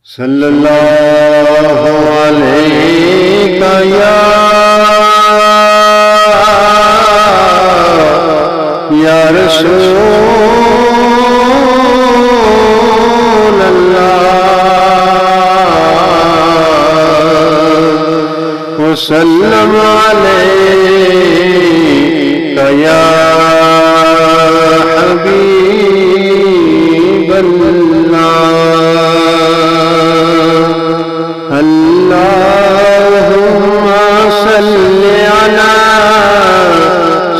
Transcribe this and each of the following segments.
صلی اللہ علیہ یا رسول اللہ وسلم علیک یا حبیب اللہ اللہم صلی علی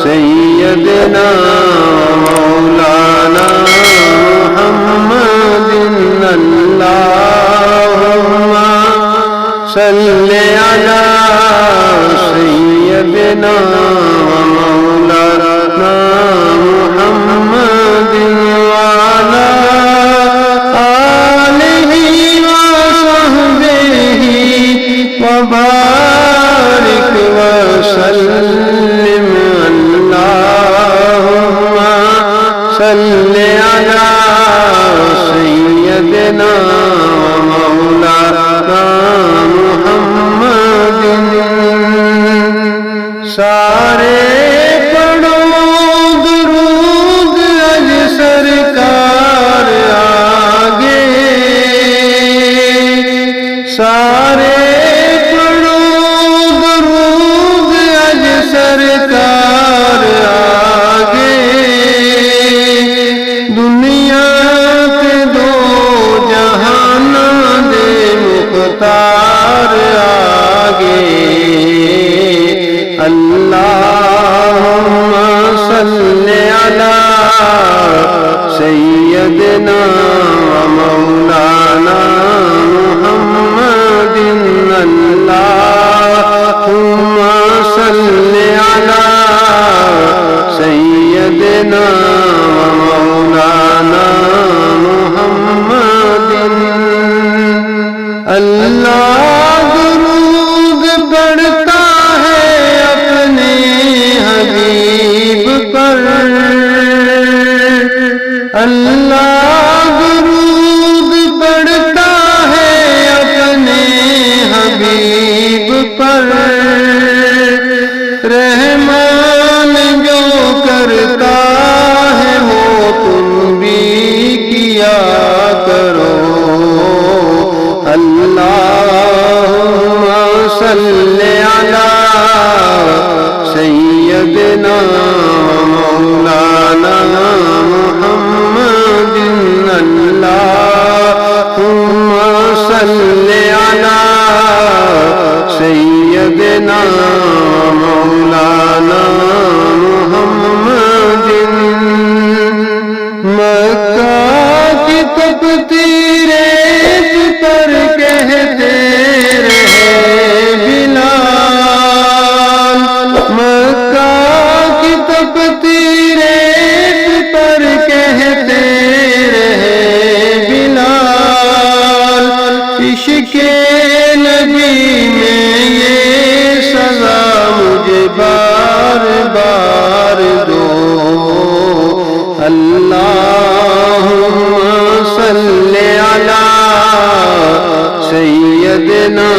سیدنا مولانا محمد اللہم صلی علی سیدنا مولانا محمد وعلی وبارك وسلم اللهم صل على سيدنا ومولانا محمد سارے پڑھو درود اج سرکار آگے سارے سرکار آگے دنیا کے دو جہان دے مختار آگے اللہم صلی علی سیدنا مولانا محمد اللہم صلی علی سیدنا مولانا محمد اللہ درود پڑھتا ہے اپنے حبیب پر اللہ درود پڑھتا ہے اپنے حبیب پر رحمان جو کرتا ہے وہ تم بھی کیا کرو اللہم صلی علی سیدنا مولانا محمد اللہم صلی علی سیدنا مولانا محمد مکہ کی تپتی ریت پر کہتے رہے بلال مکہ کی تپتی ریت پر کہتے رہے بلال عشق نبی میں یہ سزا مجھے بار بار دو اللہم صلی علی سیدنا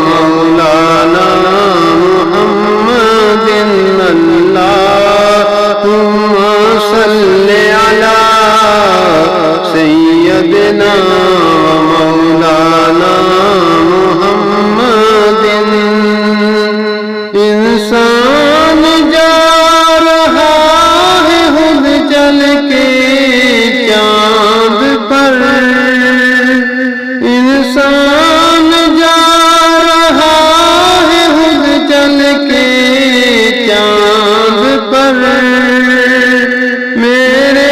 مولانا محمد اللہم صلی علی سیدنا مولانا محمد انسان جا رہا ہے خود چل کے چاند پر انسان جا رہا ہے خود چل کے چاند پر میرے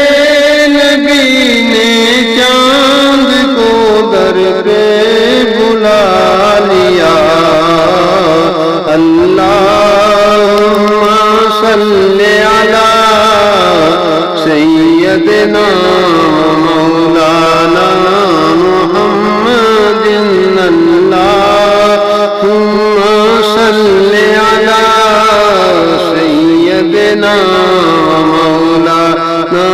نبی نے چاند کو در پہ بلا لیا اللہم صلی علی سیدنا مولانا محمد اللہم صلی علی سیدنا مولانا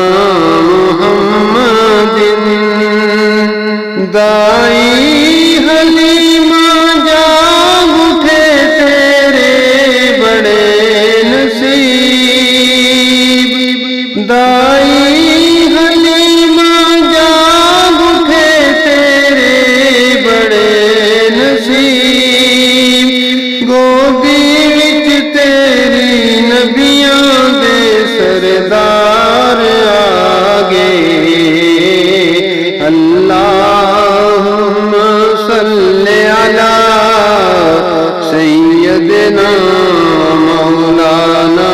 دائی حلیمہ جاگ اٹھے تیرے بڑے نصیب، دائی حلیمہ جاگ اٹھے تیرے بڑے نصیب، گودی وچ تیری نبیاں دے سردار آگے، اللہم صلی علی سیدنا مولانا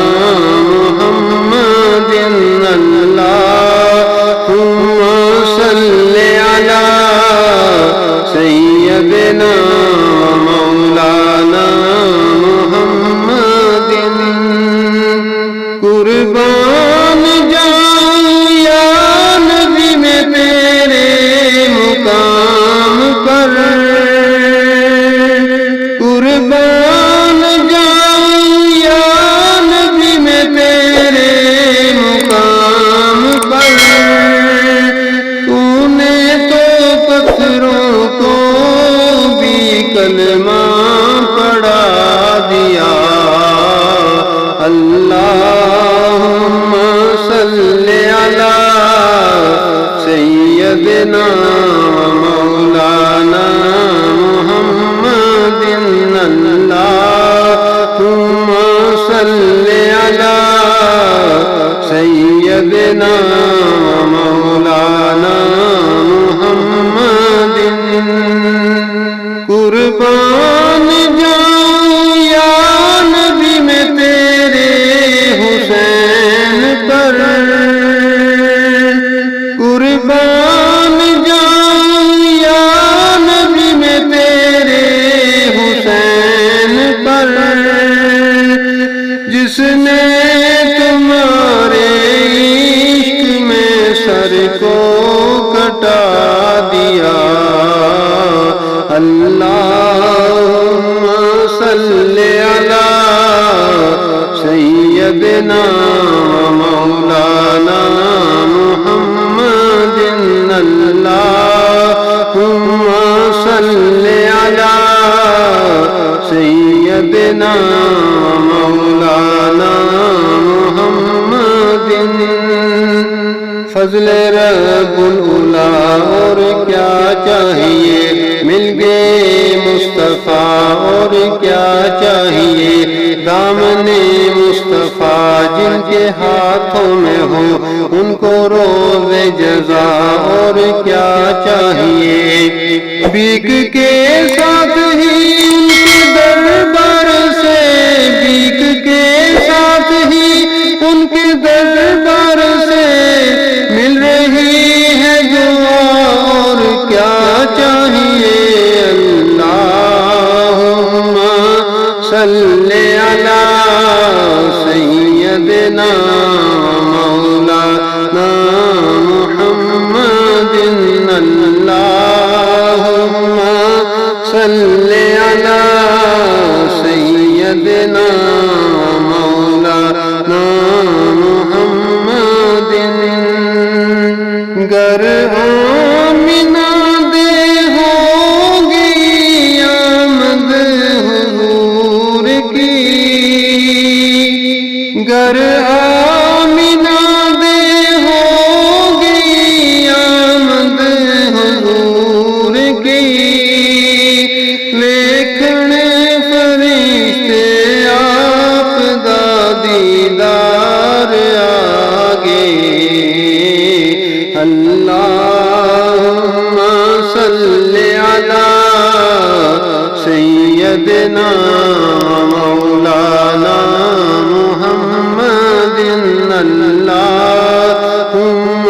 محمد، اللہم صلی علی سیدنا مولانا محمد، قربان جاؤں یا نبی میں تیرے مقام پر، قربان جاؤں یا نبی میں تیرے مقام پر، تو نے تو پتھروں کو بھی کلمہ پڑھا دیا، اللہم صلی علی سیدنا مولانا محمد، اللہم صلی علی سیدنا مولانا محمد، قربان جاؤں یا نبی میں تیرے حسین پر، قربان جاؤں یا نبی میں تیرے حسین پر، جس نے تمہارے عشق میں سر کو کٹا دیا، اللہم صلی علی سیدنا مولانا محمد، اللہم صلی علی سیدنا مولانا محمد، فضل رب العلا اور کیا چاہیے، مل گئے مصطفیٰ اور کیا چاہیے، دامن مصطفیٰ جن کے ہاتھوں میں ہو ان کو روز جزا اور کیا چاہیے، بھیک کے ساتھ ہی ان کے دربار سے، بھیک کے ساتھ ہی ان کے دربار سے مل رہی ہے دعا اور کیا چاہیے، اللہم صلی علی سیدنا مولانا محمد، اللہم صلی علی سیدنا مولانا محمد، گر آمنہ دے ہوگی آمد حضور کی، گر آمنہ دے ہوگی آمد حضور کی، لیکن فرشتے آپ دا دیدار آگے، اللہم صلی علی سیدنا مولانا محمد، اللہم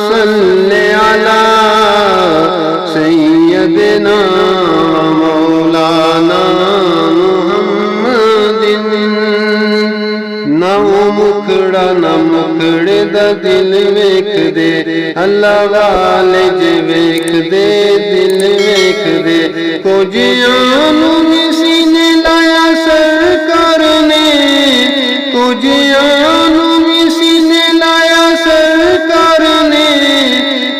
صلی علی سیدنا مولانا محمد، نہ وہ مکھڑا نہ مکھڑے دا دل ویکھ دے، اللہ والے جے ویکھ دے دل ویکھ دے، کچھ آنوں کسی نے لایا سرکار نے، کچھ آنوں کسی نے لایا سرکار نے،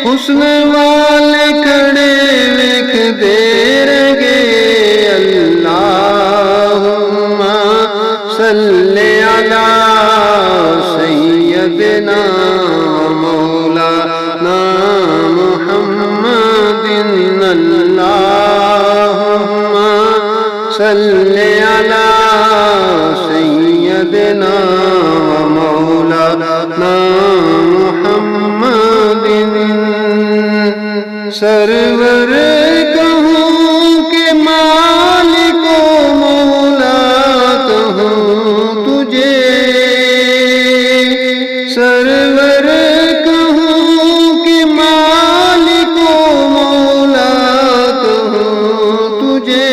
حسن والے کھڑے سيدنا ومولانا محمد اللهم صل على سيدنا ومولانا محمد سرور کہوں کہ مالک و مولا کہوں تجھے سرور کہوں کہ مالک و مولا کہوں تجھے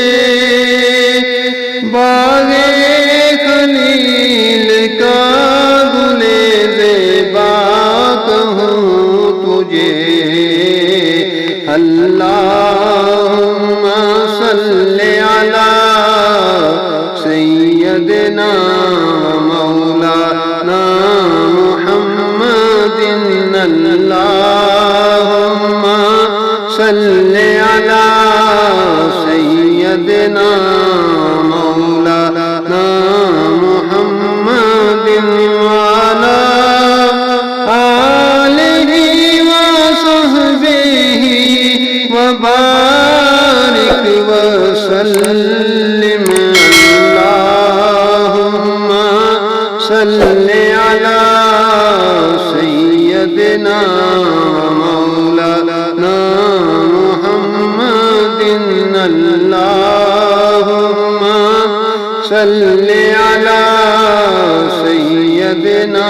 باغ خلیل کا گل زیبا کہوں تجھے اللہم صل علی سیدنا مولانا محمد اللہم صل علی سیدنا مولانا محمد وعلی آلہ وصحبہ وبارک وسلم اللہم صل علی سیدنا مولانا محمد اللہم صل علی سیدنا